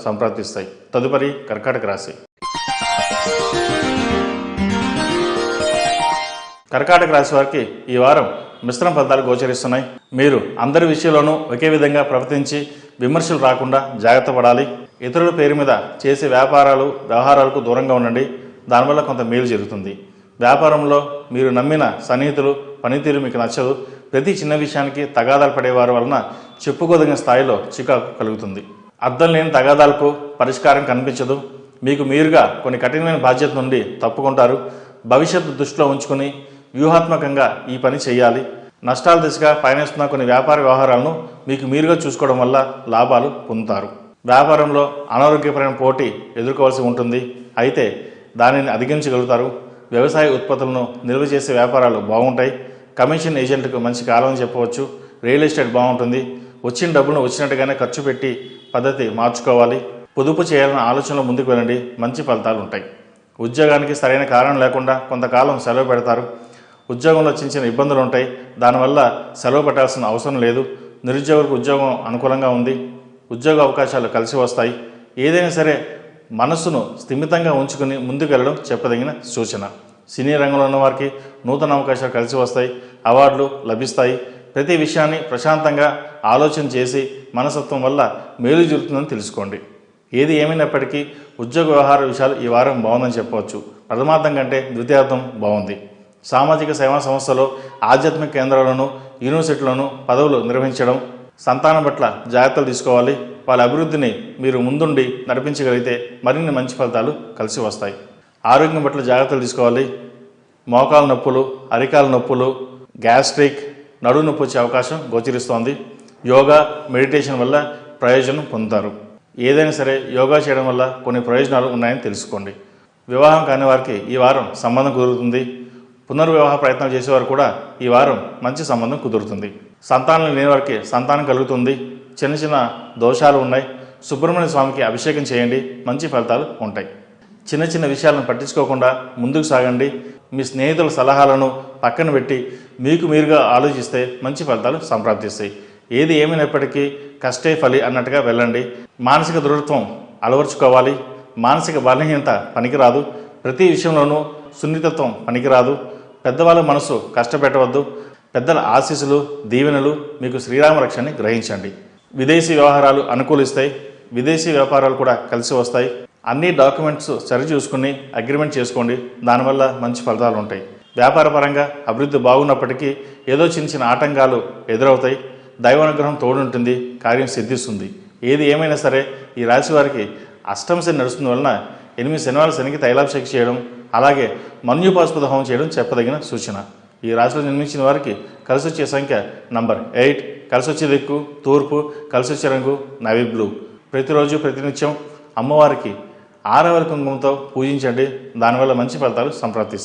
సంప్రాప్తిస్తాయి. తదుపరి కర్కాటక రాశి. కర్కాటక రాశి వారికి ఈ వారం మిశ్రమ ఫలితాలు గోచరిస్తున్నాయి. మీరు అందరి విషయంలోనూ ఒకే విధంగా ప్రవర్తించి విమర్శలు రాకుండా జాగ్రత్త పడాలి. ఇతరుల పేరు మీద చేసే వ్యవహారాలకు దూరంగా ఉండండి. దానివల్ల కొంత మేలు జరుగుతుంది. వ్యాపారంలో మీరు నమ్మిన సన్నిహితులు పనితీరు మీకు నచ్చదు. ప్రతి చిన్న విషయానికి తగాదాలు పడేవారి వలన చెప్పుకోదగిన స్థాయిలో చికాకు కలుగుతుంది. అర్థం లేని తగాదాలకు పరిష్కారం కనిపించదు. మీకు మీరుగా కొన్ని కఠినమైన బాధ్యత నుండి తప్పుకుంటారు. భవిష్యత్తు దృష్టిలో ఉంచుకుని వ్యూహాత్మకంగా ఈ పని చేయాలి. నష్టాల దిశగా పయనిస్తున్న కొన్ని వ్యాపార వ్యవహారాలను మీకు మీరుగా చూసుకోవడం వల్ల లాభాలు పొందుతారు. వ్యాపారంలో అనారోగ్యపరమైన పోటీ ఎదుర్కోవాల్సి ఉంటుంది. అయితే దానిని అధిగమించగలుగుతారు. వ్యవసాయ ఉత్పత్తులను నిల్వ చేసే వ్యాపారాలు బాగుంటాయి. కమిషన్ ఏజెంట్కు మంచి కాలం అని చెప్పవచ్చు. రియల్ ఎస్టేట్ బాగుంటుంది. వచ్చిన డబ్బును వచ్చినట్టుగానే ఖర్చు పెట్టి పద్ధతి మార్చుకోవాలి. పొదుపు చేయాలన్న ఆలోచనలో ముందుకు వెళ్ళండి. మంచి ఫలితాలు ఉంటాయి. ఉద్యోగానికి సరైన కారణం లేకుండా కొంతకాలం సెలవు పెడతారు. ఉద్యోగంలో చిన్న ఇబ్బందులు ఉంటాయి. దానివల్ల సెలవు పెట్టాల్సిన అవసరం లేదు. నిరుద్యోగులకు ఉద్యోగం అనుకూలంగా ఉంది. ఉద్యోగ అవకాశాలు కలిసి వస్తాయి. ఏదైనా సరే మనస్సును స్థిమితంగా ఉంచుకుని ముందుకు వెళ్ళడం చెప్పదగిన సూచన. సినీ రంగంలో ఉన్న వారికి నూతన అవకాశాలు కలిసి వస్తాయి. అవార్డులు లభిస్తాయి. ప్రతి విషయాన్ని ప్రశాంతంగా ఆలోచన చేసి మనస్తత్వం వల్ల మేలు జరుగుతుందని తెలుసుకోండి. ఏది ఏమైనప్పటికీ ఉద్యోగ వ్యవహార విషయాలు ఈ వారం బాగుందని చెప్పవచ్చు. ప్రథమార్థం కంటే ద్వితీయార్థం బాగుంది. సామాజిక సేవా సంస్థలో ఆధ్యాత్మిక కేంద్రాలను యూనివర్సిటీలను పదవులు నిర్వహించడం, సంతానం పట్ల జాగ్రత్తలు తీసుకోవాలి. వాళ్ళ అభివృద్ధిని మీరు ముందుండి నడిపించగలిగితే మరిన్ని మంచి ఫలితాలు కలిసి వస్తాయి. ఆరోగ్యం పట్ల జాగ్రత్తలు తీసుకోవాలి. మోకాల నొప్పులు, అరికాల నొప్పులు, గ్యాస్ట్రిక్, నడుము నొప్పి వచ్చే అవకాశం గోచరిస్తోంది. యోగా మెడిటేషన్ వల్ల ప్రయోజనం పొందుతారు. ఏదైనా సరే యోగా చేయడం వల్ల కొన్ని ప్రయోజనాలు ఉన్నాయని తెలుసుకోండి. వివాహం కాని వారికి ఈ వారం సంబంధం కుదురుతుంది. పునర్వివాహ ప్రయత్నాలు చేసేవారు కూడా ఈ వారం మంచి సంబంధం కుదురుతుంది. సంతానం లేని వారికి సంతానం కలుగుతుంది. చిన్న చిన్న దోషాలు ఉన్నాయి. సుబ్రహ్మణ్య స్వామికి అభిషేకం చేయండి. మంచి ఫలితాలు ఉంటాయి. చిన్న చిన్న విషయాలను పట్టించుకోకుండా ముందుకు సాగండి. మీ స్నేహితుల సలహాలను పక్కన పెట్టి మీకు మీరుగా ఆలోచిస్తే మంచి ఫలితాలు సంప్రాప్తిస్తాయి. ఏది ఏమైనప్పటికీ కష్టే ఫలి అన్నట్టుగా వెళ్ళండి. మానసిక దృఢత్వం అలవర్చుకోవాలి. మానసిక బలహీనత పనికిరాదు. ప్రతి విషయంలోనూ సున్నితత్వం పనికిరాదు. పెద్దవాళ్ళ మనసు కష్టపెట్టవద్దు. పెద్దల ఆశీస్సులు దీవెనలు మీకు శ్రీరామ రక్షణని గ్రహించండి. విదేశీ వ్యవహారాలు అనుకూలిస్తాయి. విదేశీ వ్యాపారాలు కూడా కలిసి వస్తాయి. అన్ని డాక్యుమెంట్స్ సరిచూసుకుని అగ్రిమెంట్ చేసుకోండి. దానివల్ల మంచి ఫలితాలు ఉంటాయి. వ్యాపారపరంగా అభివృద్ధి బాగున్నప్పటికీ ఏదో చిన్న ఆటంకాలు ఎదురవుతాయి. దైవానుగ్రహం తోడుంటుంది. కార్యం సిద్ధిస్తుంది. ఏది ఏమైనా సరే ఈ రాశి వారికి అష్టమ శని నడుస్తున్న వలన 8 శనివారాల శనికి తైలాభిషేకం చేయడం, అలాగే మన్యుపాస్పద హోమం చేయడం చెప్పదగిన సూచన. ఈ రాశిలో జన్మించిన వారికి కలిసి వచ్చే సంఖ్య నంబర్ 8, కలిసి వచ్చే దిక్కు తూర్పు, కలిసి వచ్చే రంగు నవీ బ్లూ. ప్రతిరోజు ప్రతినిత్యం అమ్మవారికి 6వ కుంకుమతో పూజించండి. దానివల్ల మంచి ఫలితాలు సంప్రాప్తిస్తాయి.